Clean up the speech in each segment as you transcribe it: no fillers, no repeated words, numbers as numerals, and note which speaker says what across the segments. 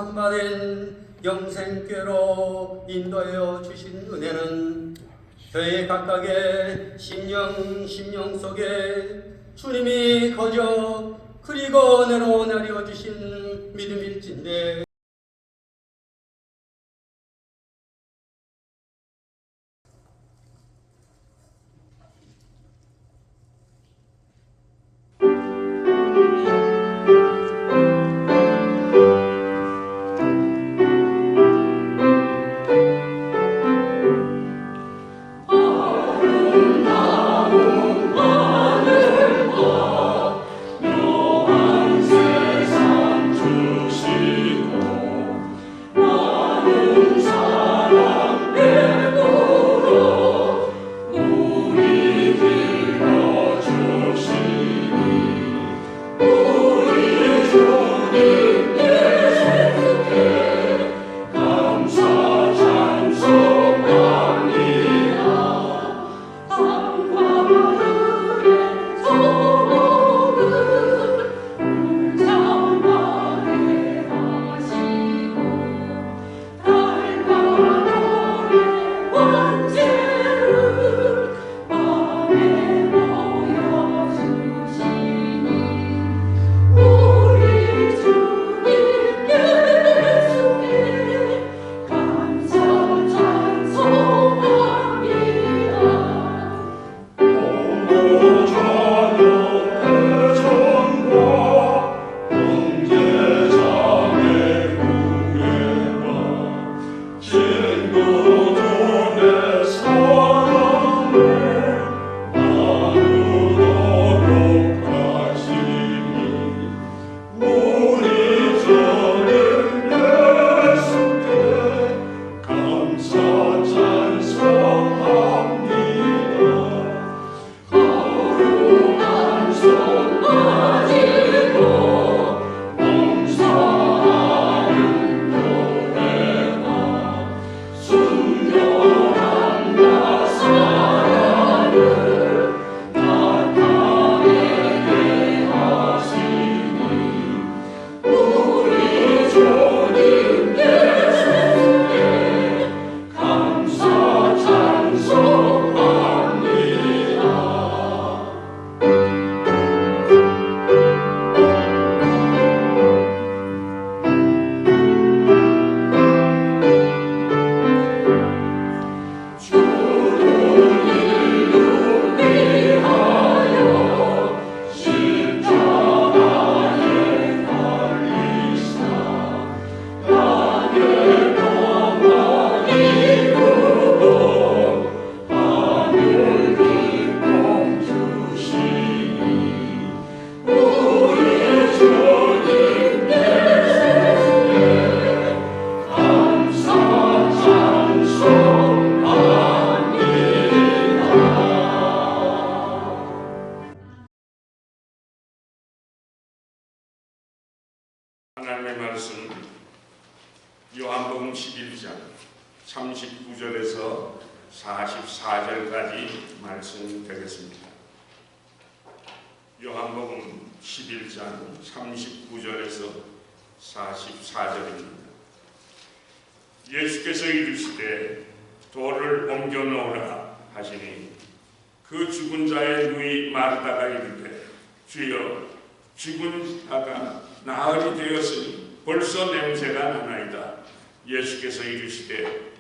Speaker 1: 선발된 영생께로 인도하여 주신 은혜는 저희 각각의 심령 속에 주님이 거저 그리고 내로 내려 주신 믿음일진데
Speaker 2: 하나님의 말씀 요한복음 11장 39절에서 44절까지 말씀드리겠습니다. 요한복음 11장 39절에서 44절입니다. 예수께서 이르시되 돌을 옮겨 놓으라 하시니 그 죽은 자의 누이 마르다가 이르되 주여 죽은 자가 나흘이 되었으니 벌써 냄새가 나나이다. 예수께서 이르시되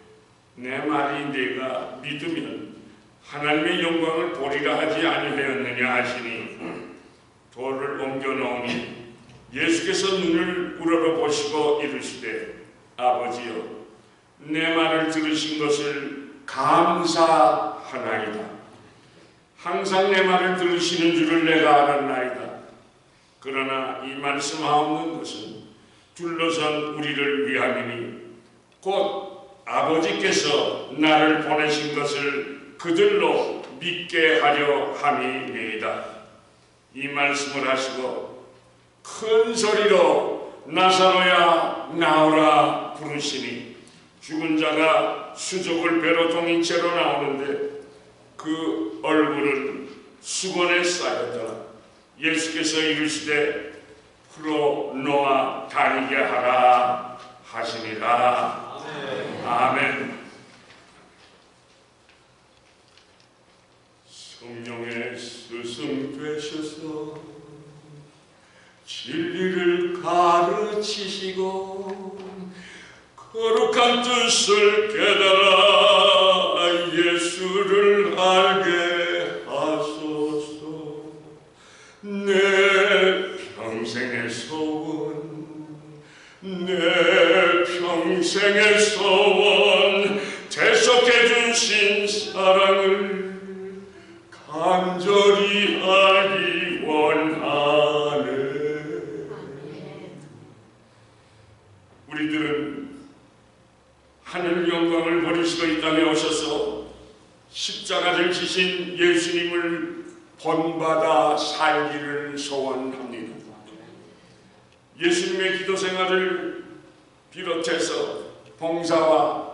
Speaker 2: 내 말이 네가 믿으면 하나님의 영광을 보리라 하지 아니하였느냐 하시니 돌을 옮겨 놓으니 예수께서 눈을 우러러보시고 이르시되 아버지여 내 말을 들으신 것을 감사하나이다. 항상 내 말을 들으시는 줄을 내가 알았나이다. 그러나 이 말씀하옵는 것은 둘러선 우리를 위함이니 곧 아버지께서 나를 보내신 것을 그들로 믿게 하려 함이니이다. 이 말씀을 하시고 큰 소리로 나사로야 나오라 부르시니 죽은 자가 수족을 배로 동인 채로 나오는데 그 얼굴은 수건에 쌓였더라. 예수께서 이르시되 풀어 놓아 다니게 하라 주시고 거룩한 뜻을 깨달아 예수를 알게 하소서. 내 평생의 소원, 내 평생의 소원, 대속해 주신 사랑을 간절히 알기 원하네. 우리들은 하늘 영광을 버리시고 이 땅에 오셔서 십자가를 지신 예수님을 본받아 살기를 소원합니다. 예수님의 기도 생활을 비롯해서 봉사와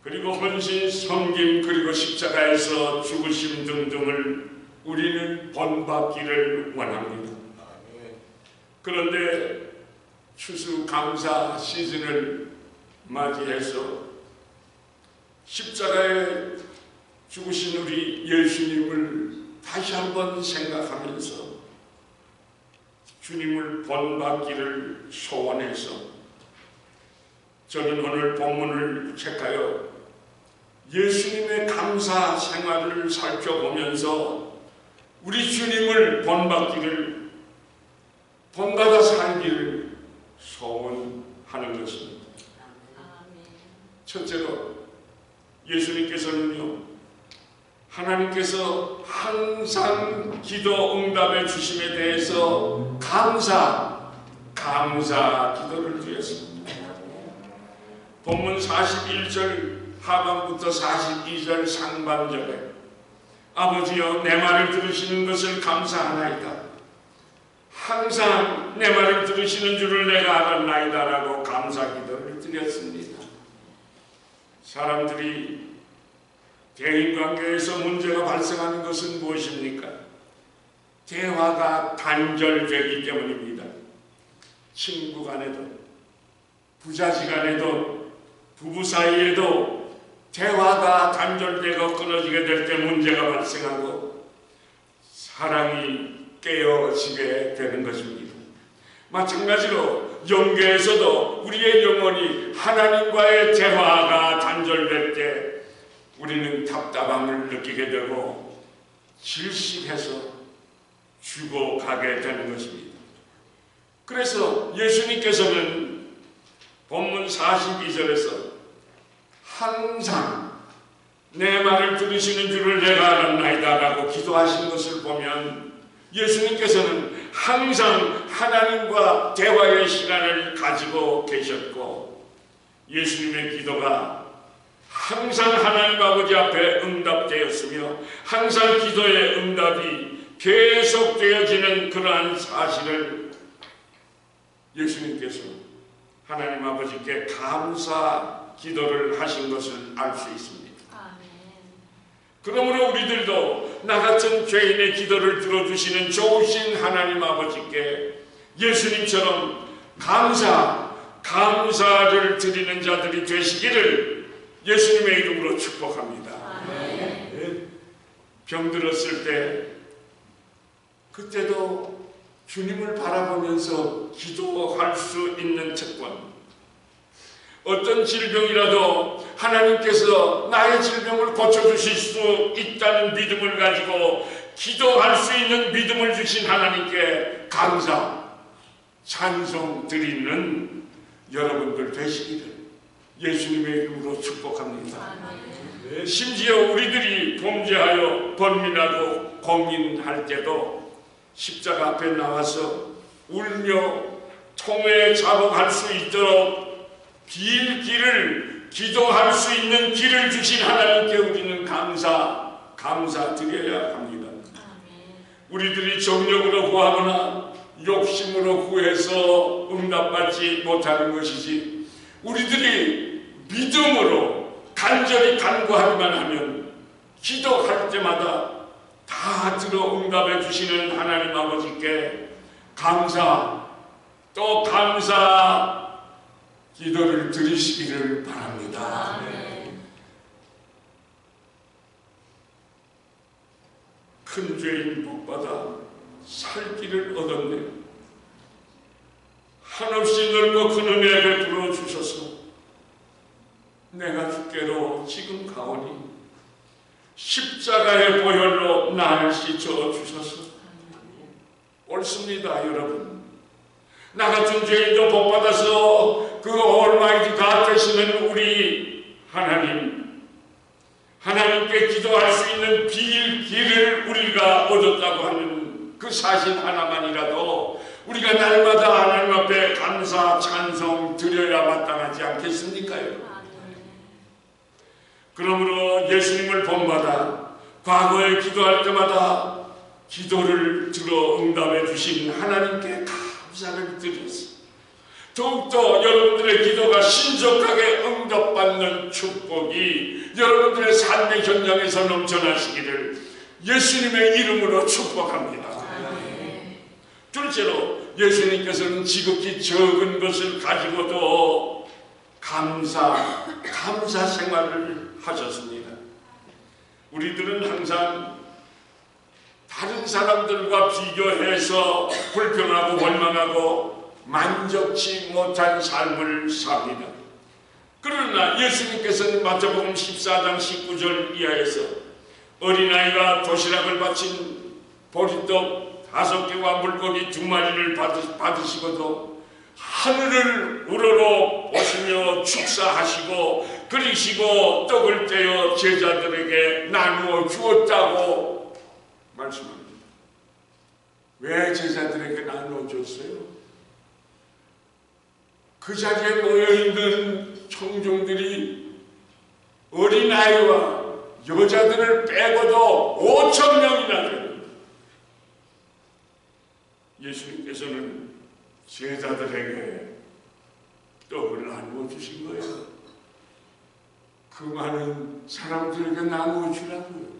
Speaker 2: 그리고 헌신, 섬김, 그리고 십자가에서 죽으심 등등을 우리는 본받기를 원합니다. 그런데 추수감사 시즌을 맞이해서 십자가에 죽으신 우리 예수님을 다시 한번 생각하면서 주님을 본받기를 소원해서 저는 오늘 본문을 책하여 예수님의 감사 생활을 살펴보면서 우리 주님을 본받아 살기를 소원하는 것입니다. 첫째로 예수님께서는요, 하나님께서 항상 기도 응답해 주심에 대해서 감사 기도를 드렸습니다. 본문 41절 하반부터 42절 상반절에 아버지여 내 말을 들으시는 것을 감사하나이다. 항상 내 말을 들으시는 줄을 내가 알았나이다 라고 감사 기도를 드렸습니다. 사람들이 대인관계에서 문제가 발생하는 것은 무엇입니까? 대화가 단절되기 때문입니다. 친구 간에도, 부자지 간에도, 부부 사이에도 대화가 단절되고 끊어지게 될 때 문제가 발생하고 사랑이 깨어지게 되는 것입니다. 마찬가지로 영계에서도 우리의 영혼이 하나님과의 대화가 단절될 때 우리는 답답함을 느끼게 되고 질식해서 죽어가게 되는 것입니다. 그래서 예수님께서는 본문 42절에서 항상 내 말을 들으시는 줄을 내가 알았나이다 라고 기도하신 것을 보면 예수님께서는 항상 하나님과 대화의 시간을 가지고 계셨고 예수님의 기도가 항상 하나님 아버지 앞에 응답되었으며 항상 기도의 응답이 계속되어지는 그러한 사실을 예수님께서 하나님 아버지께 감사 기도를 하신 것을 알 수 있습니다. 그러므로 우리들도 나 같은 죄인의 기도를 들어주시는 좋으신 하나님 아버지께 예수님처럼 감사를 드리는 자들이 되시기를 예수님의 이름으로 축복합니다. 병들었을 때 그때도 주님을 바라보면서 기도할 수 있는 특권, 어떤 질병이라도 하나님께서 나의 질병을 고쳐주실 수 있다는 믿음을 가지고 기도할 수 있는 믿음을 주신 하나님께 찬송 드리는 여러분들 되시기를 예수님의 이름으로 축복합니다. 심지어 우리들이 범죄하여 번민하고 고민할 때도 십자가 앞에 나와서 울며 통에 작업할 수 있도록 길 길을 기도할 수 있는 길을 주신 하나님께 우리는 감사드려야 합니다. 우리들이 정력으로 구하거나 욕심으로 구해서 응답받지 못하는 것이지 우리들이 믿음으로 간절히 간구하기만 하면 기도할 때마다 다 들어 응답해 주시는 하나님 아버지께 감사 기도를 드리시기를 바랍니다. 큰 죄인 복받아 살 길을 얻었네. 한없이 넓고 큰 은혜 베풀어 주셔서 내가 주께로 지금 가오니 십자가의 보혈로 나를 씻어 주셔서 옳습니다. 여러분, 나 같은 죄인도 복받아서 그 올마이티 갓 되시는 우리 하나님께 기도할 수 있는 길을 우리가 얻었다고 하는 그 사실 하나만이라도 우리가 날마다 하나님 앞에 감사 찬송 드려야 마땅하지 않겠습니까? 그러므로 예수님을 본받아 과거에 기도할 때마다 기도를 들어 응답해 주신 하나님께 감사를 드려서 더욱더 여러분들의 기도가 신속하게 응답받는 축복이 여러분들의 삶의 현장에서 넘쳐나시기를 예수님의 이름으로 축복합니다. 둘째로, 예수님께서는 지극히 적은 것을 가지고도 감사 생활을 하셨습니다. 우리들은 항상 다른 사람들과 비교해서 불평하고 원망하고 만족치 못한 삶을 삽니다. 그러나 예수님께서는 마태복음 14장 19절 이하에서 어린아이가 도시락을 바친 보리떡 5개와 물고기 2마리를 받으시고도 하늘을 우러러 보시며 축사하시고 그리시고 떡을 떼어 제자들에게 나누어 주었다고 말씀합니다. 왜 제자들에게 나누어 줬어요? 그 자리에 모여있는 청중들이 어린아이와 여자들을 빼고도 5,000명이나 됩니다. 예수님께서는 제자들에게 떡을 나누어 주신 거예요. 그 많은 사람들에게 나누어 주라고요.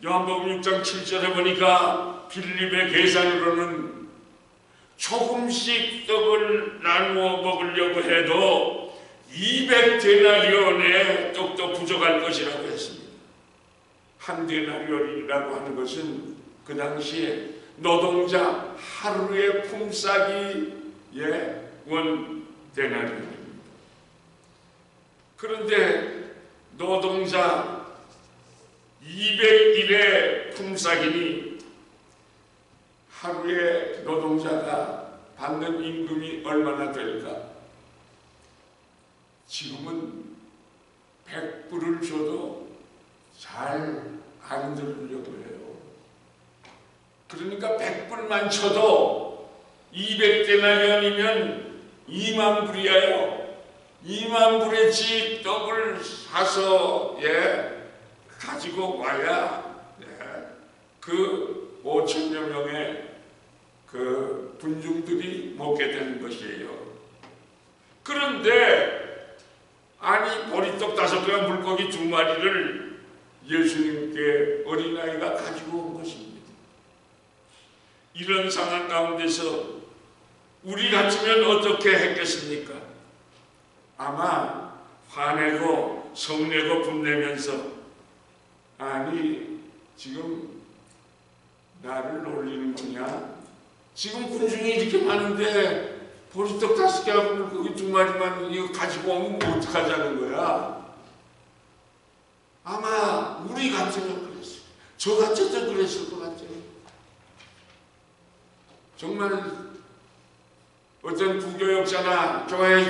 Speaker 2: 요한복음 6장 7절에 보니까 빌립의 계산으로는 조금씩 떡을 나누어 먹으려고 해도 200데나리온의 떡도 부족할 것이라고 했습니다. 한 데나리온이라고 하는 것은 그 당시에 노동자 하루의 품삯이 원 데나리온입니다. 그런데 노동자 200일의 품삯이니 하루에 노동자가 받는 임금이 얼마나 될까? 지금은 100불을 줘도 잘 안 들으려고 해요. 그러니까 100불만 쳐도 200데나리온이면 2만 불이에요. 2만 불의 떡을 사서 가지고 와야 그 5,000여 명의 그 군중들이 먹게 되는 것이에요. 그런데 아니 보리떡 5개와 물고기 2마리를 예수님께 어린아이가 가지고 온 것입니다. 이런 상황 가운데서 우리 같으면 어떻게 했겠습니까? 아마 화내고 성내고 분내면서 아니 지금 나를 놀리는 거냐? 지금 군중이 이렇게 많은데 보리떡 5개하고 물고기 2마리만 이거 가지고 오면 어떡하자는 거야? 아마 우리 같으면 그랬어요. 저 같아도 그랬을 것 같아요. 정말 어떤 부교역자나 교회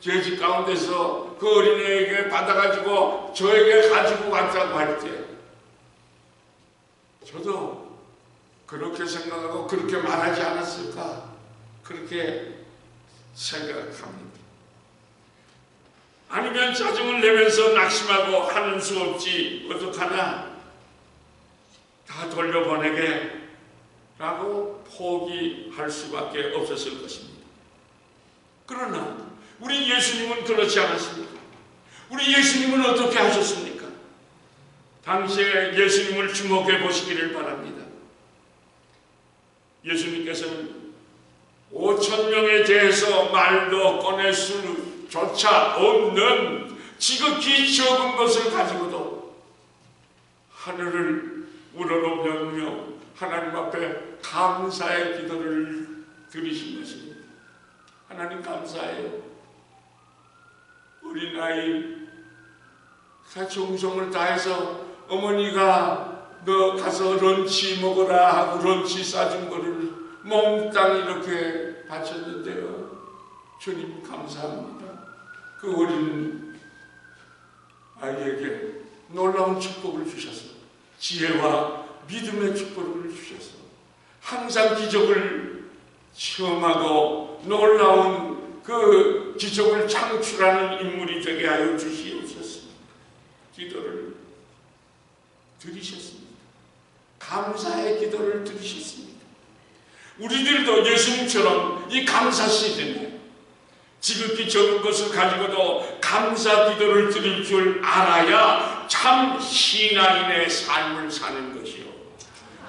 Speaker 2: 계집 가운데서 그 어린애에게 받아가지고 저에게 가지고 왔다고 할 때 저도 그렇게 생각하고 그렇게 말하지 않았을까? 그렇게 생각합니다. 아니면 짜증을 내면서 낙심하고 하는 수 없지 어떡하나 다 돌려보내게 라고 포기할 수밖에 없었을 것입니다. 그러나 우리 예수님은 그렇지 않았습니다. 우리 예수님은 어떻게 하셨습니까? 당시에 예수님을 주목해 보시기를 바랍니다. 예수님께서는 5,000명에 대해서 말도 꺼낼 수조차 없는 지극히 적은 것을 가지고도 하늘을 우러러보며 하나님 앞에 감사의 기도를 들으신 것입니다. 하나님 감사해요. 어린아이 정성을 다해서 어머니가 너 가서 런치 먹어라 하고 런치 싸준 거를 몽땅 이렇게 바쳤는데요. 주님 감사합니다. 그 어린 아이에게 놀라운 축복을 주셔서 지혜와 믿음의 축복을 주셔서 항상 기적을 체험하고 놀라운 그 기적을 창출하는 인물이 되게 하여 주시옵소서. 기도를 드리셨습니다. 감사의 기도를 드리셨습니다. 우리들도 예수님처럼 이 감사 시즌에 지극히 적은 것을 가지고도 감사 기도를 드릴 줄 알아야 참 신앙인의 삶을 사는 것이요.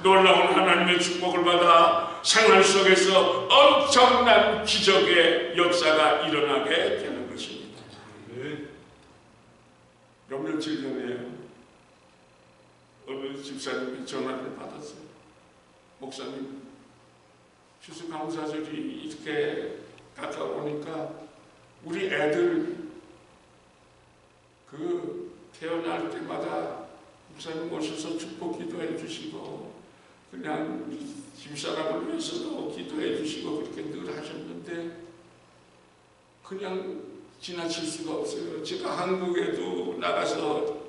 Speaker 2: 놀라운 하나님의 축복을 받아 생활 속에서 엄청난 기적의 역사가 일어나게 되는 것입니다. 몇 며칠 전에 어느 집사님이 전화를 받았어요. 목사님, 추수감사절이 이렇게 가까우니까 우리 애들 그 태어날 때마다 목사님 오셔서 축복 기도해 주시고 그냥 우리 집사람을 위해서도 기도해 주시고 그렇게 늘 하셨는데 그냥 지나칠 수가 없어요. 제가 한국에도 나가서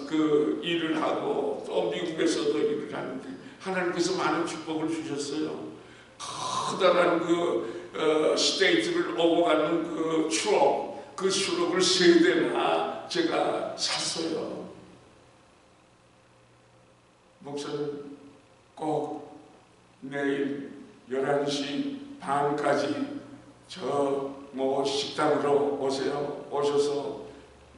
Speaker 2: 그 일을 하고 또 미국에서도 일을 하는데 하나님께서 많은 축복을 주셨어요. 커다란 그 스테이트를 오고 가는 그 추억, 그 추억을 3대나 제가 샀어요. 목사님 꼭 내일 11시 반까지 저 식당으로 오세요. 오셔서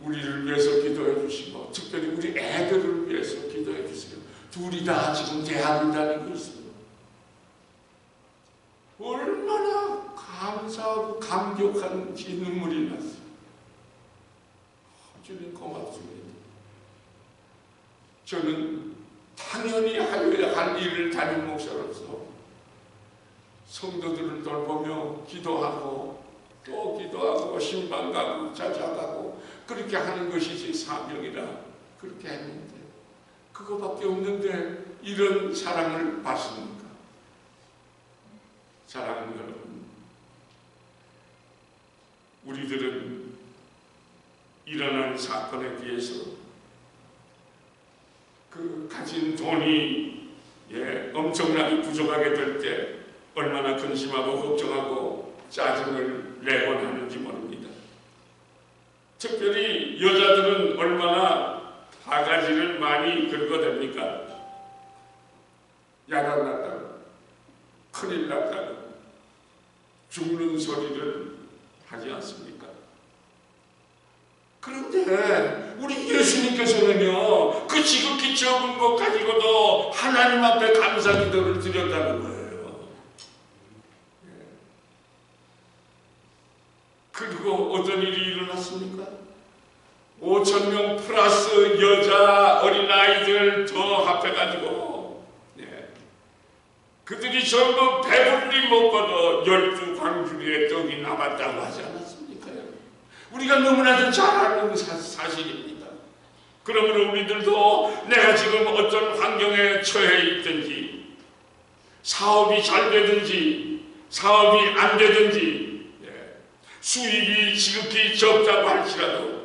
Speaker 2: 우리를 위해서 기도해 주시고 특별히 우리 애들을 위해서 기도해 주세요. 둘이 다 지금 대학을 다니고 있어요. 얼마나 감사하고 감격한지 눈물이 났어요. 주님 고맙습니다. 저는 당연히 하여야 할 일을 담임 목사로서 성도들을 돌보며 기도하고 또 기도하고 신방 가고 자자가고 그렇게 하는 것이 제 사명이라 그렇게 했는데 그거밖에 없는데 이런 사랑을 받습니까? 사랑하는 여러분, 우리들은 일어난 사건에 비해서 그 가진 돈이 엄청나게 부족하게 될 때 얼마나 근심하고 걱정하고 짜증을 내곤 하는지 모릅니다. 특별히 여자들은 얼마나 바가지를 많이 긁어댑니까? 야단 났다고 큰일 났다고 죽는 소리를 하지 않습니까? 그런데 우리 예수님께서는요 그 지극히 적은 것 가지고도 하나님 앞에 감사 기도를 드렸다는 거예요. 그리고 어떤 일이 일어났습니까? 5,000명 플러스 여자 어린아이들 더 합해가지고 그들이 전부 배불리 먹고도 12광주리의 떡이 남았다고 하지 않았습니까? 우리가 너무나도 잘 아는 사실입니다. 그러므로 우리들도 내가 지금 어떤 환경에 처해 있든지 사업이 잘 되든지 사업이 안 되든지 수입이 지극히 적다고 할지라도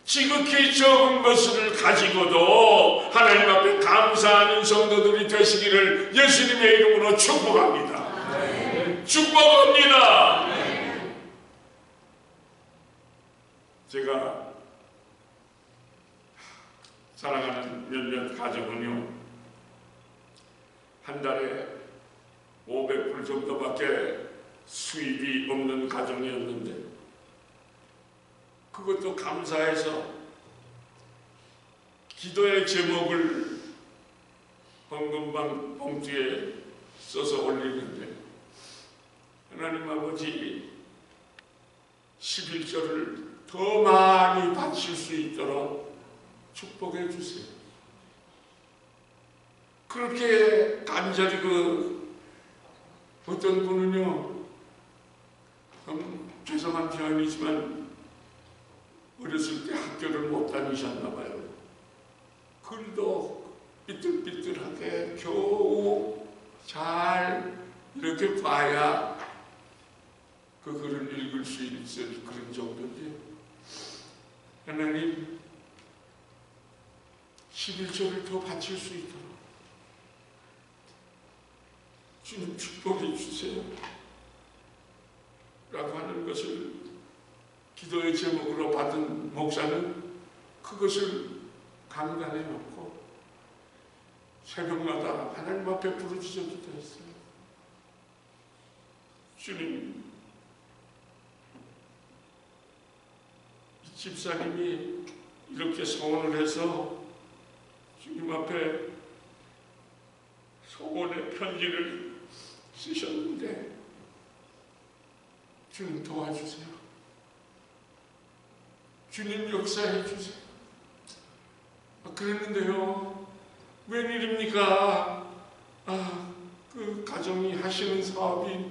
Speaker 2: 지극히 적은 것을 가지고도 하나님 앞에 감사하는 성도들이 되시기를 예수님의 이름으로 축복합니다. 네. 축복합니다. 네. 제가 사랑하는 몇몇 가족은요 한 달에 500불 정도밖에 수입이 없는 가정이었는데 그것도 감사해서 기도의 제목을 헌금방 봉투에 써서 올리는데 하나님 아버지 11조를 더 많이 바칠 수 있도록 축복해 주세요. 그렇게 간절히 그 어떤 분은요, 죄송한 표현이지만 어렸을 때 학교를 못 다니셨나 봐요. 글도 삐뚤삐뚤하게 겨우 잘 이렇게 봐야 그 글을 읽을 수 있을 그런 정도인데, 하나님 11조를 더 바칠 수 있도록 주님 축복해 주세요 라고 하는 것을 기도의 제목으로 받은 목사는 그것을 강단에 놓고 새벽마다 하나님 앞에 부르짖어 기도했어요. 주님, 이 집사님이 이렇게 소원을 해서 주님 앞에 소원의 편지를 쓰셨는데 주님 도와주세요. 주님 역사해 주세요. 그랬는데요, 웬일입니까? 그 가정이 하시는 사업이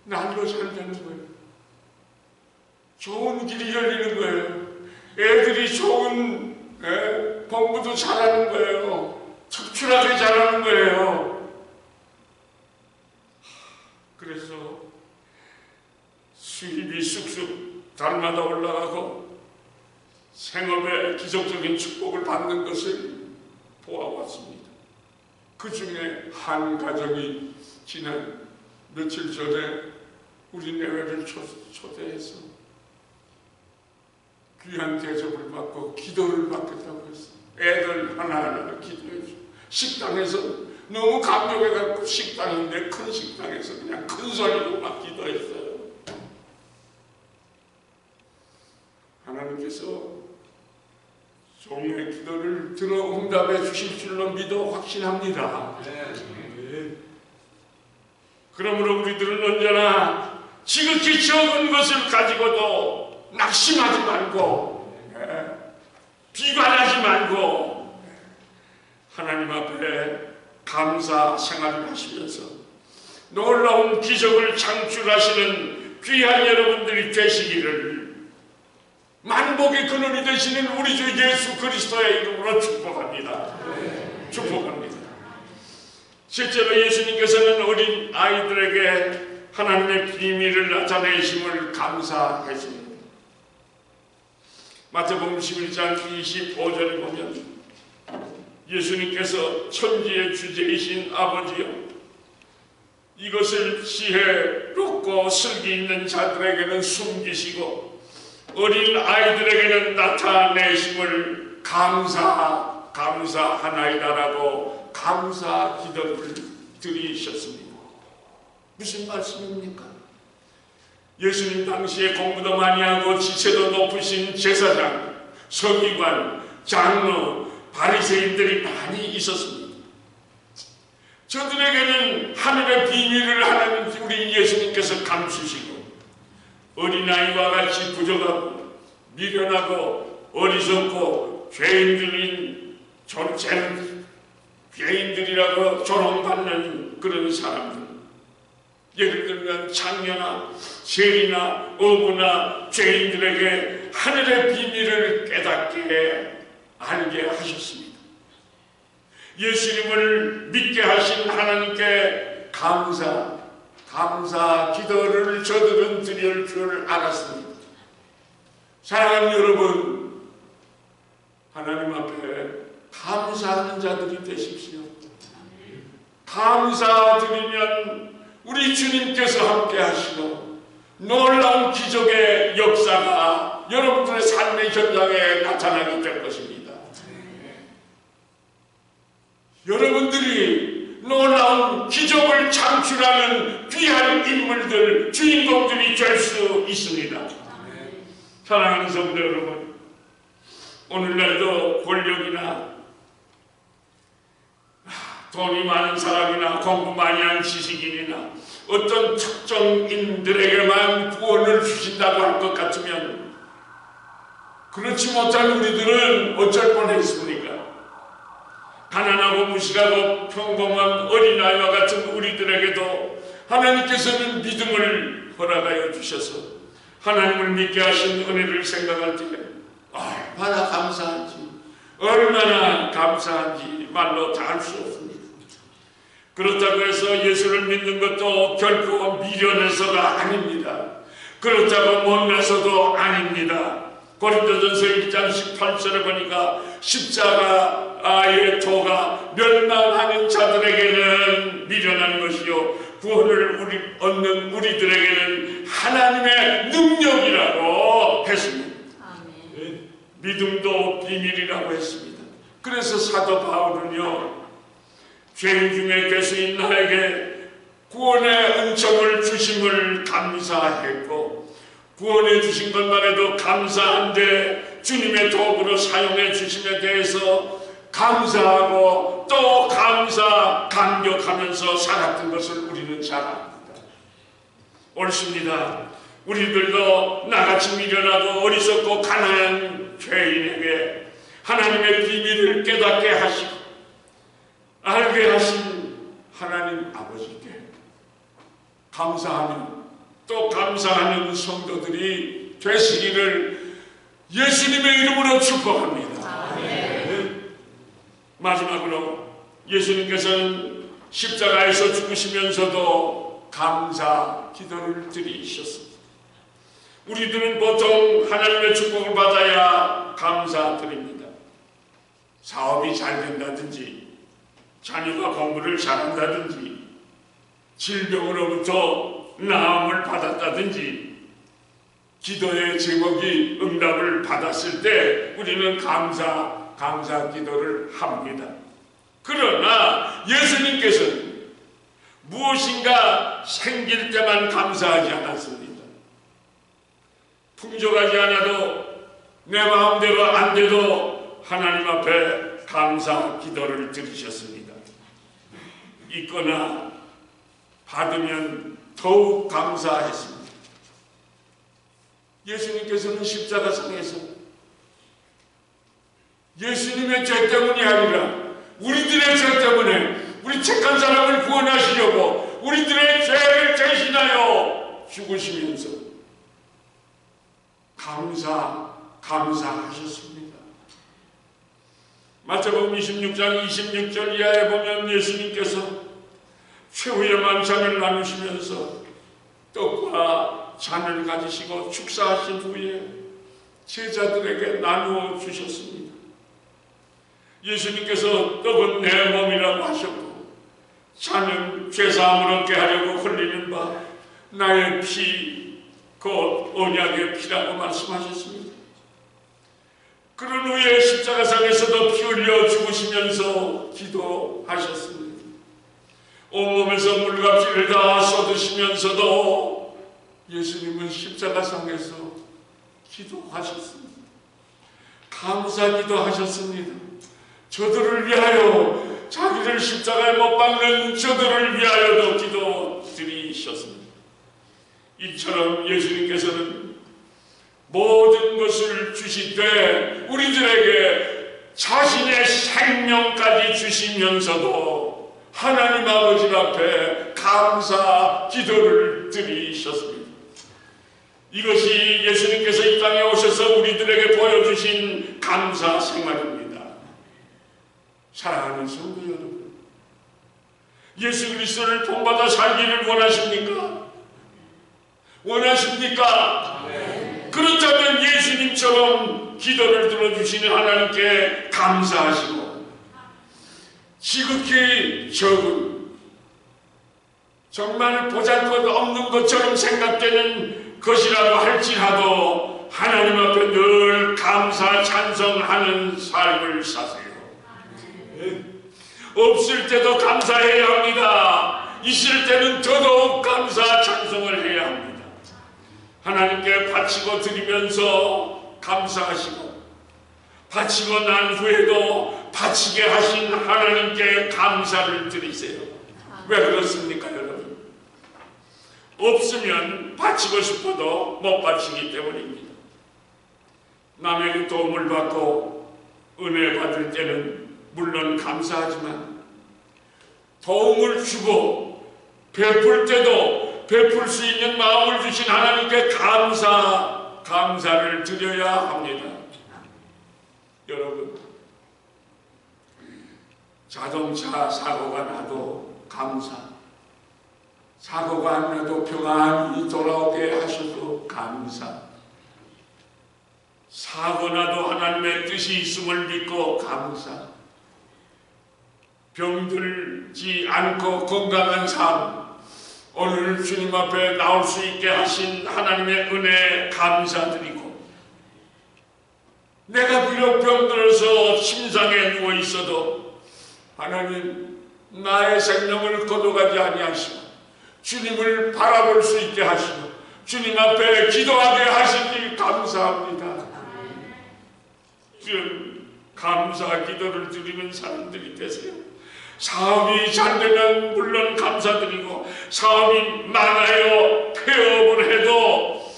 Speaker 2: 날로 잘 되는 거예요. 좋은 길이 열리는 거예요. 애들이 좋은 공부도 잘하는 거예요. 특출나게 잘하는 거예요. 그래서 수입이 쑥쑥 달마다 올라가고 생업의 기적적인 축복을 받는 것을 보아왔습니다. 그 중에 한 가정이 지난 며칠 전에 우리 내외를 초대해서 귀한 대접을 받고 기도를 받겠다고 했어. 애들 하나하나 기도해줘. 식당에서 너무 감격해갖고, 식당인데 큰 식당에서 그냥 큰 소리로 막 기도했어요. 하나님께서 종의 기도를 들어 응답해 주실 줄로 믿어 확신합니다. 그러므로 우리들은 언제나 지극히 적은 것을 가지고도 낙심하지 말고, 비관하지 말고 하나님 앞에 감사 생활을 하시면서 놀라운 기적을 창출하시는 귀한 여러분들이 되시기를 만복의 근원이 되시는 우리 주 예수 그리스도의 이름으로 축복합니다. 축복합니다. 실제로 예수님께서는 어린 아이들에게 하나님의 비밀을 나타내심을 감사했습니다. 마태복음 11장 25절에 보면 예수님께서 천지의 주제이신 아버지여, 이것을 지혜롭고 슬기 있는 자들에게는 숨기시고 어린 아이들에게는 나타내심을 감사하나이다라고 감사 기도를 드리셨습니다. 무슨 말씀입니까? 예수님 당시에 공부도 많이 하고 지체도 높으신 제사장, 서기관, 장로, 바리새인들이 많이 있었습니다. 저들에게는 하늘의 비밀을 하나님 우리 예수님께서 감추시고 어린아이와 같이 부족하고 미련하고 어리석고 죄인들이라고 조롱받는 그런 사람들, 예를 들면 장녀나 세리나 어부나 죄인들에게 하늘의 비밀을 깨닫게 알게 하셨습니다. 예수님을 믿게 하신 하나님께 감사 기도를 저들은 드릴 줄 알았습니다. 사랑하는 여러분, 하나님 앞에 감사하는 자들이 되십시오. 감사드리면 우리 주님께서 함께 하시고 놀라운 기적의 역사가 여러분들의 삶의 현장에 나타나게 될 것입니다. 여러분들이 놀라운 기적을 창출하는 귀한 인물들, 주인공들이 될 수 있습니다. 사랑하는 성도 여러분, 오늘날도 권력이나 돈이 많은 사람이나 공부 많이 한 지식인이나 어떤 특정인들에게만 구원을 주신다고 할 것 같으면 그렇지 못한 우리들은 어쩔 뻔했습니까? 가난하고 무식하고 평범한 어린아이와 같은 우리들에게도 하나님께서는 믿음을 허락하여 주셔서 하나님을 믿게 하신 은혜를 생각할 때 얼마나 감사한지, 얼마나 감사한지 말로 다 할 수 없습니다. 그렇다고 해서 예수를 믿는 것도 결코 미련해서가 아닙니다. 그렇다고 못나서도 아닙니다. 고린도전서 1장 18절에 보니까 십자가의 도가 멸망하는 자들에게는 미련한 것이요 구원을 얻는 우리들에게는 하나님의 능력이라고 했습니다. 아멘. 믿음도 비밀이라고 했습니다. 그래서 사도 바울은요, 죄인 중에 괴수인 나에게 구원의 은총을 주심을 감사했고, 구원해 주신 것만 해도 감사한데 주님의 도구로 사용해 주심에 대해서 감사하고 또 감격하면서 살았던 것을 우리는 잘 압니다. 옳습니다. 우리들도 나같이 미련하고 어리석고 가난한 죄인에게 하나님의 비밀을 깨닫게 하시고 알게 하신 하나님 아버지께 감사하는, 또 감사하는 성도들이 되시기를 예수님의 이름으로 축복합니다. 네. 마지막으로 예수님께서는 십자가에서 죽으시면서도 감사 기도를 드리셨습니다. 우리들은 보통 하나님의 축복을 받아야 감사드립니다. 사업이 잘 된다든지, 자녀가 공부를 잘한다든지, 질병으로부터 나음을 받았다든지, 기도의 제목이 응답을 받았을 때 우리는 감사 기도를 합니다. 그러나 예수님께서는 무엇인가 생길 때만 감사하지 않았습니다. 풍족하지 않아도 내 마음대로 안 돼도 하나님 앞에 감사 기도를 드리셨습니다. 있거나 받으면 더욱 감사했습니다. 예수님께서는 십자가상에서 예수님의 죄 때문이 아니라 우리들의 죄 때문에 우리 착한 사람을 구원하시려고 우리들의 죄를 대신하여 죽으시면서 감사하셨습니다. 마태복음 26장 26절 이하에 보면 예수님께서 최후의 만찬을 나누시면서 떡과 잔을 가지시고 축사하신 후에 제자들에게 나누어 주셨습니다. 예수님께서 떡은 내 몸이라고 하셨고 잔은 죄사함을 얻게 하려고 흘리는 바 나의 피, 곧 언약의 피라고 말씀하셨습니다. 그런 후에 십자가상에서도 피 흘려 죽으시면서 기도하셨습니다. 온몸에서 물갑질을 다 쏟으시면서도 예수님은 십자가상에서 기도하셨습니다. 감사기도 하셨습니다. 저들을 위하여, 자기를 십자가에 못 박는 저들을 위하여도 기도 드리셨습니다. 이처럼 예수님께서는 모든 것을 주시되 우리들에게 자신의 생명까지 주시면서도 하나님 아버지 앞에 감사 기도를 드리셨습니다. 이것이 예수님께서 이 땅에 오셔서 우리들에게 보여주신 감사 생활입니다. 사랑하는 성도 여러분, 예수 그리스도를 본받아 살기를 원하십니까? 원하십니까? 네. 그렇다면 예수님처럼 기도를 들어주시는 하나님께 감사하시고 지극히 적은, 정말 보잘것 없는 것처럼 생각되는 것이라고 할지라도 하나님 앞에 늘 감사 찬송하는 삶을 사세요. 없을 때도 감사해야 합니다. 있을 때는 더더욱 감사 찬송을 해야 합니다. 하나님께 바치고 드리면서 감사하시고, 바치고 난 후에도 바치게 하신 하나님께 감사를 드리세요. 왜 그렇습니까, 여러분? 없으면 바치고 싶어도 못 바치기 때문입니다. 남에게 도움을 받고 은혜 받을 때는 물론 감사하지만 도움을 주고 베풀 때도 베풀 수 있는 마음을 주신 하나님께 감사를 드려야 합니다. 여러분, 자동차 사고가 나도 감사, 사고가 안 나도 평안히 돌아오게 하셔도 감사, 사고 나도 하나님의 뜻이 있음을 믿고 감사, 병들지 않고 건강한 삶, 오늘 주님 앞에 나올 수 있게 하신 하나님의 은혜에 감사드리고, 내가 비록 병들어서 침상에 누워 있어도 하나님 나의 생명을 거둬가지 아니하시고 주님을 바라볼 수 있게 하시고 주님 앞에 기도하게 하시니 감사합니다. 주님, 감사 기도를 드리는 사람들이 되세요. 사업이 잘 되면 물론 감사드리고, 사업이 많아요 폐업을 해도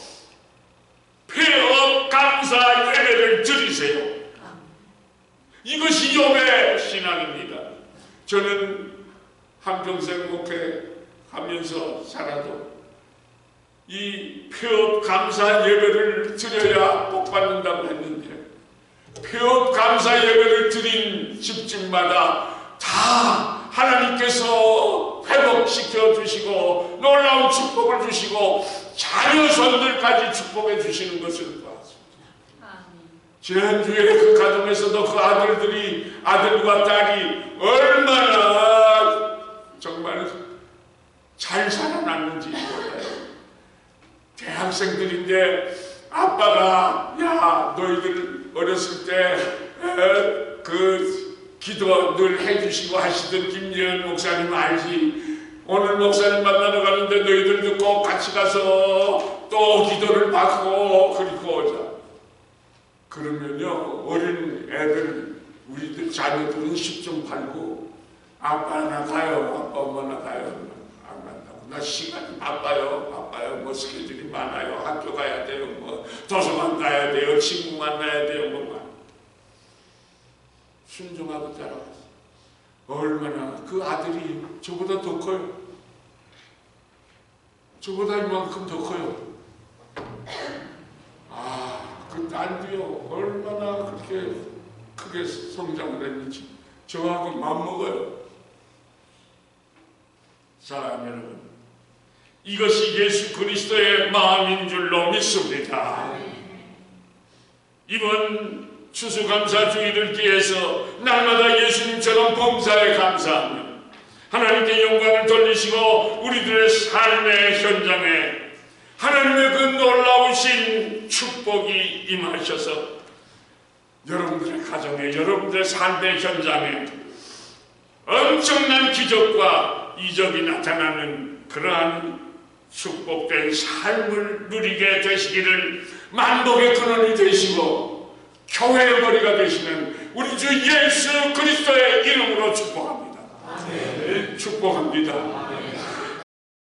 Speaker 2: 폐업 감사 예배를 드리세요. 이것이 욥의 신앙입니다. 저는 한평생 목회하면서 살아도 이 폐업 감사 예배를 드려야 복 받는다고 했는데, 폐업 감사 예배를 드린 집집마다 다 하나님께서 회복시켜 주시고 놀라운 축복을 주시고 자녀손들까지 축복해 주시는 것을 봤습니다. 지난주에 그 가정에서도 그 아들과 딸이 얼마나 정말 잘 살아났는지 몰라요. 대학생들인데 아빠가 야 너희들 어렸을 때 그 기도 늘 해주시고 하시던 김재현 목사님 알지? 오늘 목사님 만나러 가는데 너희들도 꼭 같이 가서 또 기도를 받고 그리고 오자. 그러면요 어린 애들 우리들 자녀들은 10좀 팔고 아빠 나 가요, 아빠 엄마 나 가요. 안 간다고. 나 시간이 바빠요. 뭐 스케줄이 많아요. 학교 가야 돼요. 뭐 도서관 가야 돼요. 친구 만나야 돼요. 뭐 순종하고 따라갔어. 얼마나 그 아들이 저보다 더 커요. 저보다 이만큼 더 커요. 그 딸도요 얼마나 그렇게 크게 성장을 했는지 저하고 맞먹어요. 사랑하는 여러분, 이것이 예수 그리스도의 마음인 줄로 믿습니다. 이번 추수감사주의를 기해서 날마다 예수님처럼 봉사에 감사하며 하나님께 영광을 돌리시고 우리들의 삶의 현장에 하나님의 그 놀라우신 축복이 임하셔서 여러분들의 가정에 여러분들의 삶의 현장에 엄청난 기적과 이적이 나타나는 그러한 축복된 삶을 누리게 되시기를 만복의 근원이 되시고 교회의 머리가 되시는 우리 주 예수 그리스도의 이름으로 축복합니다. 축복합니다.